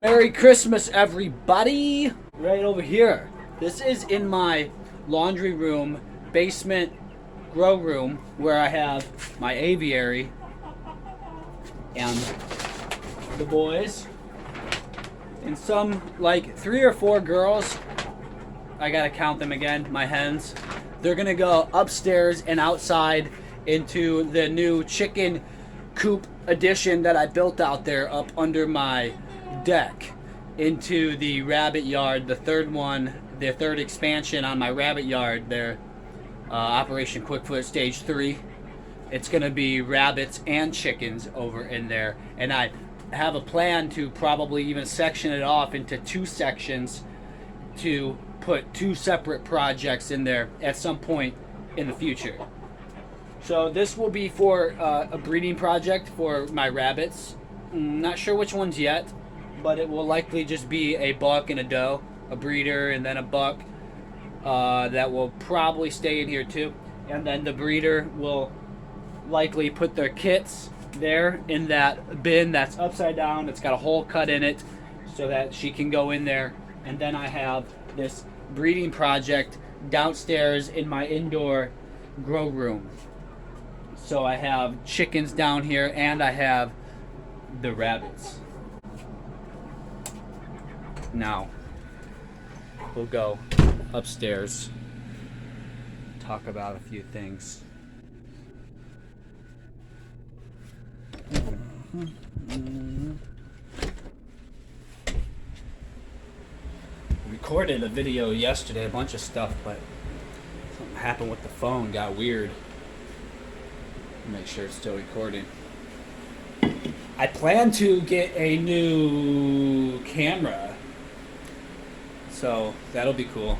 Merry Christmas, everybody! Right over here. This is in my laundry room, basement, grow room, where I have my aviary and the boys. And some, like 3 or 4 girls, I gotta count them again, my hens. They're gonna go upstairs and outside into the new chicken coop addition that I built out there up under my deck, into the rabbit yard, the third expansion on my rabbit yard there, Operation Quickfoot Stage 3. It's gonna be rabbits and chickens over in there, and I have a plan to probably even section it off into 2 sections to put 2 separate projects in there at some point in the future. So this will be for a breeding project for my rabbits. Not sure which ones yet, but it will likely just be a buck and a doe, a breeder and then a buck that will probably stay in here too. And then the breeder will likely put their kits there in that bin that's upside down. It's got a hole cut in it so that she can go in there. And then I have this breeding project downstairs in my indoor grow room. So I have chickens down here and I have the rabbits. Now, we'll go upstairs, talk about a few things. Recorded a video yesterday, a bunch of stuff, but something happened with the phone, got weird. Make sure it's still recording. I plan to get a new camera, so that'll be cool.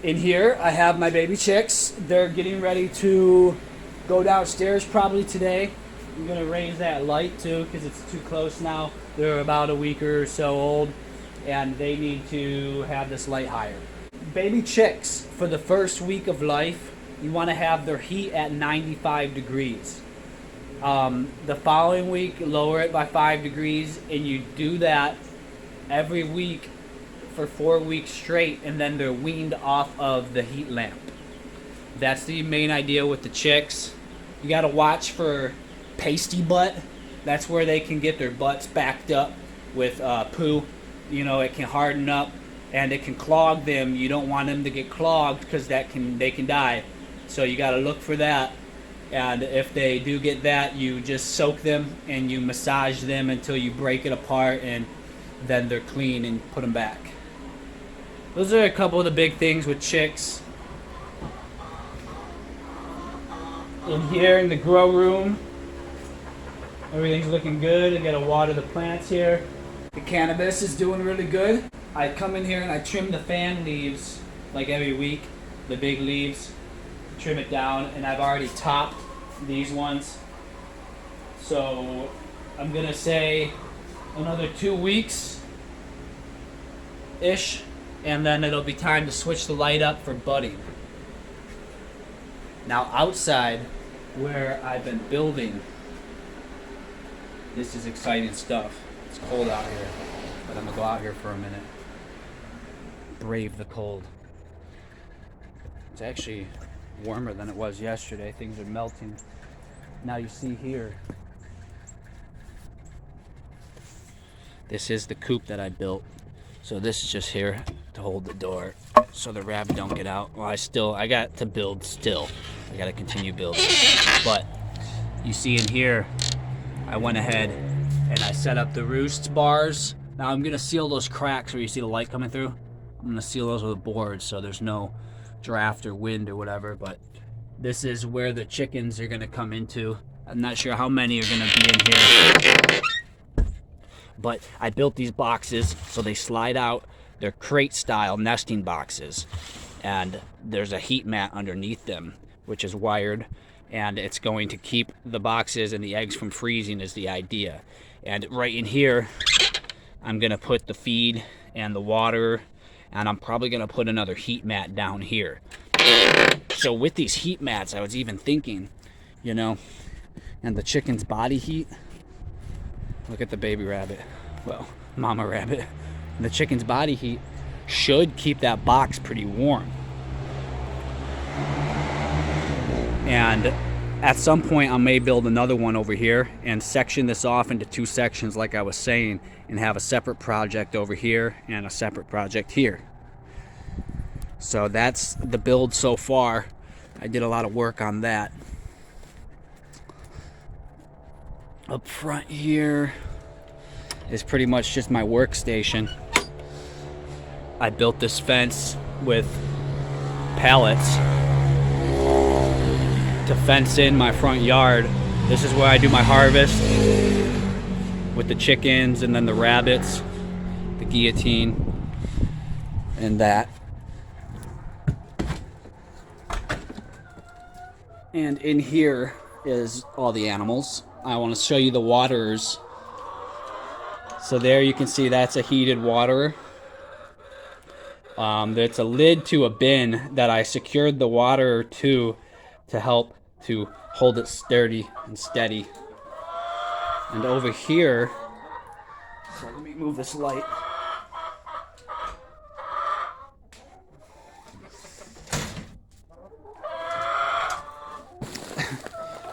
In here, I have my baby chicks. They're getting ready to go downstairs probably today. I'm gonna raise that light too because it's too close now. They're about a week or so old, and they need to have this light higher. Baby chicks, for the first week of life, you want to have their heat at 95 degrees. The following week, lower it by 5 degrees, and you do that every week for 4 weeks straight, and then they're weaned off of the heat lamp. That's the main idea with the chicks. You got to watch for pasty butt. That's where they can get their butts backed up with poo. You know, it can harden up and it can clog them. You don't want them to get clogged because they can die. So you got to look for that. And if they do get that, you just soak them and you massage them until you break it apart, and then they're clean and put them back. Those are a couple of the big things with chicks. In here in the grow room, everything's looking good. I gotta water the plants here. The cannabis is doing really good. I come in here and I trim the fan leaves like every week, the big leaves, trim it down, and I've already topped these ones. So I'm gonna say another 2 weeks ish, and then it'll be time to switch the light up for budding. Now outside where I've been building, this is exciting stuff. It's cold out here, but I'm gonna go out here for a minute. Brave the cold. It's actually warmer than it was yesterday. Things are melting. Now you see here, this is the coop that I built. So this is just here to hold the door so the rabbit don't get out. Well, I got to build still. I got to continue building. But you see in here, I went ahead and I set up the roost bars. Now I'm gonna seal those cracks where you see the light coming through. I'm gonna seal those with a board so there's no draft or wind or whatever, but this is where the chickens are gonna come into. I'm not sure how many are gonna be in here, but I built these boxes so they slide out. They're crate style nesting boxes, and there's a heat mat underneath them which is wired, and it's going to keep the boxes and the eggs from freezing is the idea. And right in here I'm gonna put the feed and the water, and I'm probably gonna put another heat mat down here. So with these heat mats, I was even thinking, you know, and the chicken's body heat. Look at the baby rabbit. Well, mama rabbit. And the chicken's body heat should keep that box pretty warm. And at some point I may build another one over here and section this off into 2 sections like I was saying, and have a separate project over here and a separate project here. So that's the build so far. I did a lot of work on that. Up front here is pretty much just my workstation. I built this fence with pallets to fence in my front yard. This is where I do my harvest with the chickens and then the rabbits, the guillotine, and that. And in here is all the animals. I want to show you the waterers. So there you can see that's a heated waterer. It's a lid to a bin that I secured the water to help to hold it sturdy and steady. And over here, so let me move this light.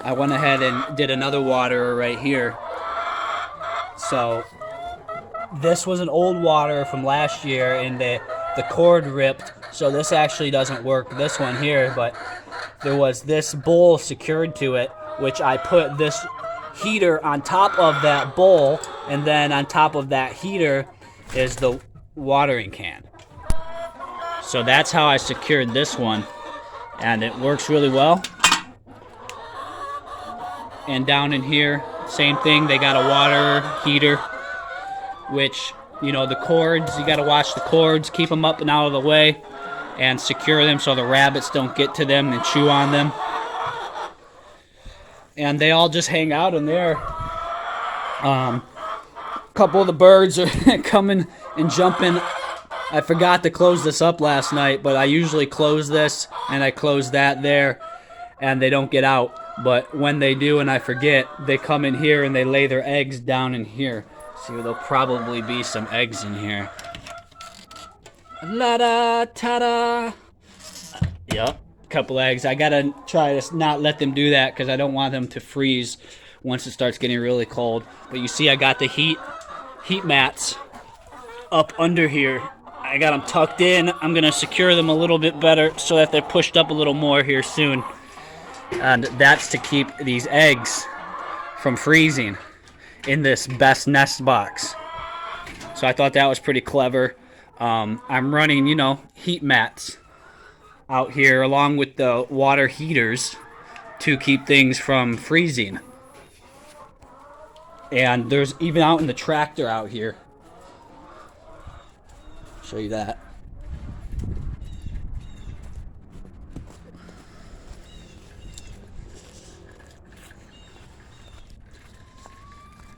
I went ahead and did another waterer right here. So this was an old waterer from last year, and the cord ripped, so this actually doesn't work, this one here, but there was this bowl secured to it, which I put this heater on top of that bowl, and then on top of that heater is the watering can. So that's how I secured this one, and it works really well. And down in here, same thing, they got a water heater, which, you know, the cords, you got to watch the cords, keep them up and out of the way, and secure them so the rabbits don't get to them and chew on them. And they all just hang out in there. A couple of the birds are coming and jumping. I forgot to close this up last night, but I usually close this and I close that there, and they don't get out. But when they do and I forget, they come in here and they lay their eggs down in here. See, there'll probably be some eggs in here. La-da, ta-da. Yep, couple eggs. I gotta try to not let them do that because I don't want them to freeze once it starts getting really cold. But you see I got the heat mats up under here. I got them tucked in. I'm gonna secure them a little bit better so that they're pushed up a little more here soon. And that's to keep these eggs from freezing in this best nest box. So I thought that was pretty clever. I'm running, you know, heat mats out here along with the water heaters to keep things from freezing. And there's even out in the tractor out here. Show you that.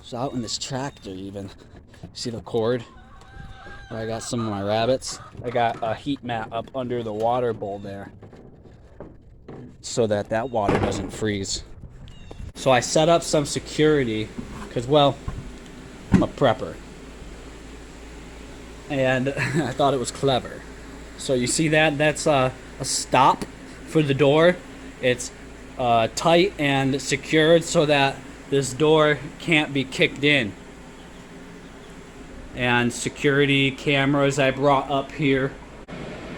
So out in this tractor even, see the cord where I got some of my rabbits? I got a heat mat up under the water bowl there so that that water doesn't freeze. So I set up some security because, well, I'm a prepper. And I thought it was clever. So you see that? That's a stop for the door. It's tight and secured so that this door can't be kicked in. And security cameras I brought up here.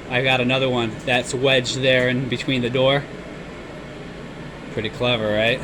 I got another one that's wedged there in between the door. Pretty clever, right?